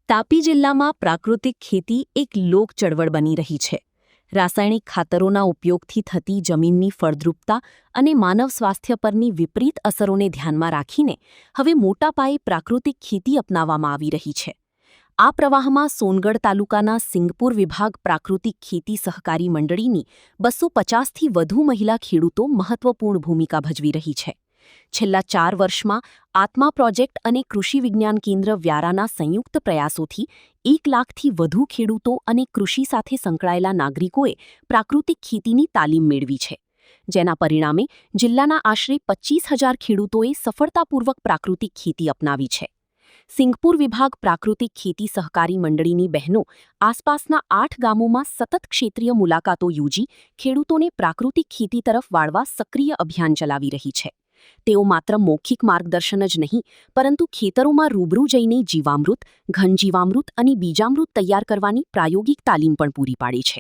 તાપી જિલ્લામાં પ્રાકૃતિક ખેતી એક લોક ચળવળ બની રહી છે. રાસાયણિક ખાતરોના ઉપયોગથી થતી જમીનની ફળદ્રુપતા અને માનવ સ્વાસ્થ્ય પરની વિપરીત અસરોને ધ્યાનમાં રાખીને હવે મોટા પાયે પ્રાકૃતિક ખેતી અપનાવવામાં આવી રહી છે. આ પ્રવાહમાં સોનગઢ તાલુકાના સિંગપુર વિભાગ પ્રાકૃતિક ખેતી સહકારી મંડળીની 250થી વધુ મહિલા ખેડૂતો મહત્વપૂર્ણ ભૂમિકા ભજવી રહી છે. છેલ્લા 4 વર્ષમાં આત્મા પ્રોજેક્ટ અને કૃષિ વિજ્ઞાન કેન્દ્ર વ્યારાના સંયુક્ત પ્રયાસોથી 1 લાખથી વધુ ખેડૂતો અને કૃષિ સાથે સંકળાયેલા નાગરિકોએ પ્રાકૃતિક ખેતીની તાલીમ મેળવી છે, જેના પરિણામે જિલ્લાના આશરે 25,000 ખેડૂતોએ સફળતાપૂર્વક પ્રાકૃતિક ખેતી અપનાવી છે. સિંગપુર વિભાગ પ્રાકૃતિક ખેતી સહકારી મંડળીની બહેનો આસપાસના 8 ગામોમાં સતત ક્ષેત્રીય મુલાકાતો યોજી ખેડૂતોને પ્રાકૃતિક ખેતી તરફ વાળવા સક્રિય અભિયાન ચલાવી રહી છે. તેઓ માત્ર મૌખિક માર્ગદર્શન જ નહીં, પરંતુ ખેતરોમાં રૂબરૂ જઈને જીવામૃત, ઘનજીવામૃત અને બીજામૃત તૈયાર કરવાની પ્રાયોગિક તાલીમ પણ પૂરી પાડી છે.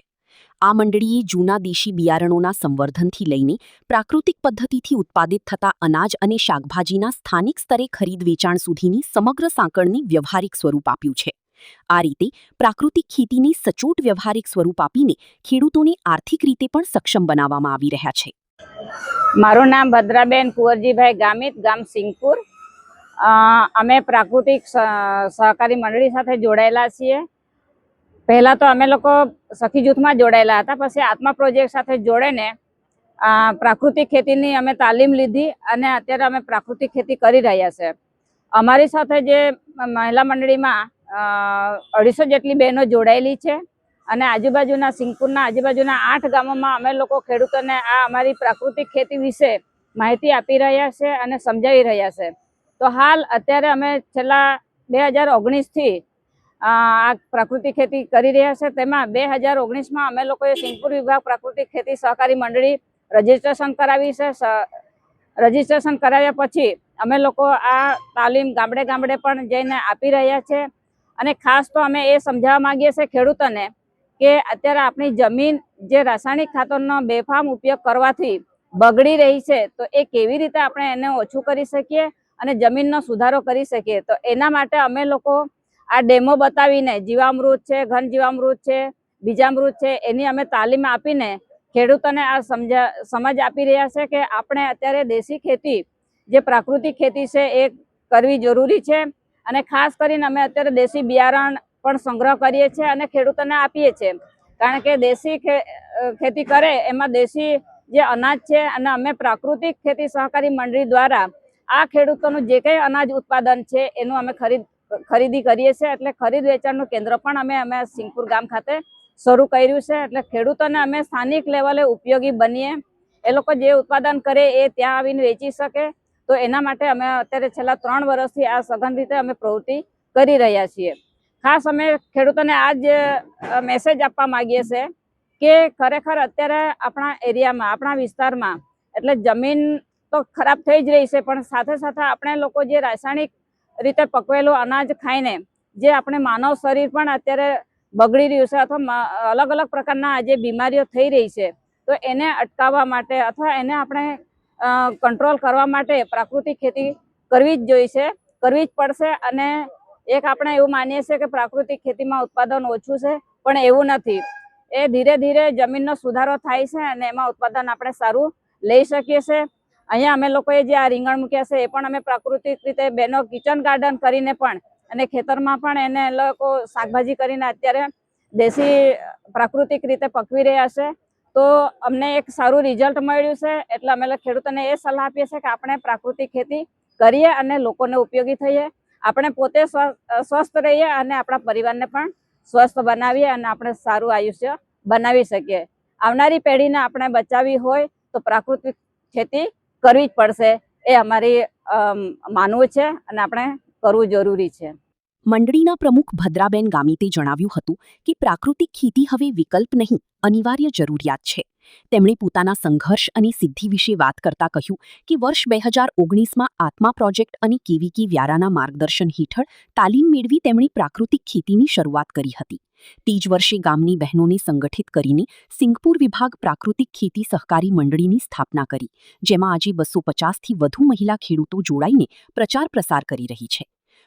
આ મંડળીએ જૂના દેશી બિયારણોના સંવર્ધનથી લઈને પ્રાકૃતિક પદ્ધતિથી ઉત્પાદિત થતા અનાજ અને શાકભાજીના સ્થાનિક સ્તરે ખરીદ વેચાણ સુધીની સમગ્ર સાંકળને વ્યવહારિક સ્વરૂપ આપ્યું છે. આ રીતે પ્રાકૃતિક ખેતીને સચોટ વ્યવહારિક સ્વરૂપ આપીને ખેડૂતોને આર્થિક રીતે પણ સક્ષમ બનાવવામાં આવી રહ્યા છે. મારું નામ ભદ્રાબેન કુંવરજીભાઈ ગામિત, ગામ સિંગપુર. અમે પ્રાકૃતિક સહકારી મંડળી સાથે જોડાયેલા છીએ. પહેલાં તો અમે લોકો સખી જૂથમાં જોડાયેલા હતા, પછી આત્મા પ્રોજેક્ટ સાથે જોડાઈને પ્રાકૃતિક ખેતીની અમે તાલીમ લીધી અને અત્યારે અમે પ્રાકૃતિક ખેતી કરી રહ્યા છે. અમારી સાથે જે મહિલા મંડળીમાં 250 જેટલી બહેનો જોડાયેલી છે અને આજુબાજુના સિંગપુરના આજુબાજુના 8 ગામોમાં અમે લોકો ખેડૂતોને આ અમારી પ્રાકૃતિક ખેતી વિશે માહિતી આપી રહ્યા છે અને સમજાવી રહ્યા છે. તો હાલ અત્યારે અમે છેલ્લા 2019થી આ પ્રાકૃતિક ખેતી કરી રહ્યા છે. તેમાં 2019માં અમે લોકોએ સિંગપુર વિભાગ પ્રાકૃતિક ખેતી સહકારી મંડળી રજીસ્ટ્રેશન કરાવી છે. રજીસ્ટ્રેશન કરાવ્યા પછી અમે લોકો આ તાલીમ ગામડે ગામડે પણ જઈને આપી રહ્યા છે. અને ખાસ તો અમે એ સમજાવવા માંગીએ છીએ ખેડૂતોને કે અત્યારે આપણી જમીન જે રાસાયણિક ખાતરનો બેફામ ઉપયોગ કરવાથી બગડી રહી છે, તો એ કેવી રીતે આપણે એને ઓછું કરી શકીએ અને જમીનનો સુધારો કરી શકીએ. તો એના માટે અમે લોકો આ ડેમો બતાવીને જીવામૃત છે, ઘન જીવામૃત છે, બીજામૃત છે, એની અમે તાલીમ આપીને ખેડૂતોને આ સમજ આપી રહ્યા છે કે આપણે અત્યારે દેશી ખેતી જે પ્રાકૃતિક ખેતી છે એ કરવી જરૂરી છે. અને ખાસ કરીને અમે અત્યારે દેશી બિયારણ પણ સંગ્રહ કરીએ છીએ અને ખેડૂતોને આપીએ છીએ, કારણ કે દેશી ખેતી કરે એમાં દેશી જે અનાજ છે અને અમે પ્રાકૃતિક ખેતી સહકારી મંડળી દ્વારા આ ખેડૂતોનું જે કંઈ અનાજ ઉત્પાદન છે એનું અમે ખરીદી કરીએ છીએ. એટલે ખરીદ વેચાણનું કેન્દ્ર પણ અમે સિંગપુર ગામ ખાતે શરૂ કર્યું છે. એટલે ખેડૂતોને અમે સ્થાનિક લેવલે ઉપયોગી બનીએ, એ લોકો જે ઉત્પાદન કરે એ ત્યાં આવીને વેચી શકે. તો એના માટે અમે અત્યારે છેલ્લા 3 વર્ષથી આ સઘન રીતે અમે પ્રવૃત્તિ કરી રહ્યા છીએ. ખાસ અમે ખેડૂતોને આ જ મેસેજ આપવા માંગીએ છીએ કે ખરેખર અત્યારે આપણા એરિયામાં, આપણા વિસ્તારમાં એટલે જમીન તો ખરાબ થઈ જ રહી છે, પણ સાથે સાથે આપણે લોકો જે રાસાયણિક રીતે પકવેલું અનાજ ખાઈને જે આપણે માનવ શરીર પણ અત્યારે બગડી રહ્યું છે અથવા અલગ અલગ પ્રકારના આજે બીમારીઓ થઈ રહી છે, તો એને અટકાવવા માટે અથવા એને આપણે કંટ્રોલ કરવા માટે પ્રાકૃતિક ખેતી કરવી જ જોઈશે, કરવી જ પડશે. અને એક આપણે એવું માનીએ છીએ કે પ્રાકૃતિક ખેતીમાં ઉત્પાદન ઓછું છે, પણ એવું નથી. એ ધીરે ધીરે જમીનનો સુધારો થાય છે અને એમાં ઉત્પાદન આપણે સારું લઈ શકીએ છીએ. અહીંયા અમે લોકોએ જે આ રીંગણ મૂક્યા છે એ પણ અમે પ્રાકૃતિક રીતે બેનો કિચન ગાર્ડન કરીને પણ અને ખેતરમાં પણ એને લોકો શાકભાજી કરીને અત્યારે દેશી પ્રાકૃતિક રીતે પકવી રહ્યા છે. તો અમને એક સારું રિઝલ્ટ મળ્યું છે. એટલે અમે ખેડૂતોને એ સલાહ આપીએ છીએ કે આપણે પ્રાકૃતિક ખેતી કરીએ અને લોકોને ઉપયોગી થઈએ, આપણે પોતે સ્વસ્થ રહીએ અને આપણા પરિવારને પણ સ્વસ્થ બનાવીએ અને આપણે સારું આયુષ્ય બનાવી શકીએ. આવનારી પેઢીને આપણે બચાવવી હોય તો પ્રાકૃતિક ખેતી કરવી જ પડશે, એ અમારી માનવું છે અને આપણે કરવું જરૂરી છે. મંડળીના પ્રમુખ ભદ્રાબેન ગામિતે જણાવ્યું હતું કે પ્રાકૃતિક ખેતી હવે વિકલ્પ નહીં, અનિવાર્ય જરૂરિયાત છે. તેમણે પોતાના સંઘર્ષ અને સિદ્ધિ વિશે વાત કરતા કહ્યું કે વર્ષ 2019માં આત્મા પ્રોજેક્ટ અને કેવીકી વ્યારાના માર્ગદર્શન હેઠળ તાલીમ મેળવી તેમણે પ્રાકૃતિક ખેતીની શરૂઆત કરી હતી. તે જ વર્ષે ગામની બહેનોને સંગઠિત કરીને સિંગપુર વિભાગ પ્રાકૃતિક ખેતી સહકારી મંડળીની સ્થાપના કરી, જેમાં આજે 250થી વધુ મહિલા ખેડૂતો જોડાઈને પ્રચાર પ્રસાર કરી રહી છે.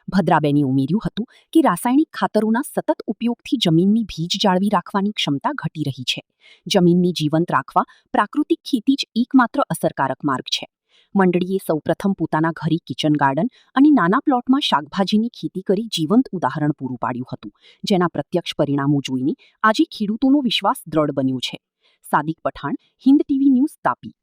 ભદ્રાબેને ઉમેર્યું હતું કે રાસાયણિક ખાતરોના સતત ઉપયોગથી જમીનની ભીજ જાળવી રાખવાની ક્ષમતા ઘટી રહી છે. જમીનની જીવંત રાખવા પ્રાકૃતિક ખેતી જ એકમાત્ર અસરકારક માર્ગ છે. મંડળીએ સૌપ્રથમ પોતાના ઘરે કિચન ગાર્ડન અને નાના પ્લોટમાં શાકભાજીની ખેતી કરી જીવંત ઉદાહરણ પૂરું પાડ્યું હતું, જેના પ્રત્યક્ષ પરિણામો જોઈને આજે ખેડૂતોનો વિશ્વાસ દ્રઢ બન્યો છે. Sadiq Pathan, Hind TV news, Tapi.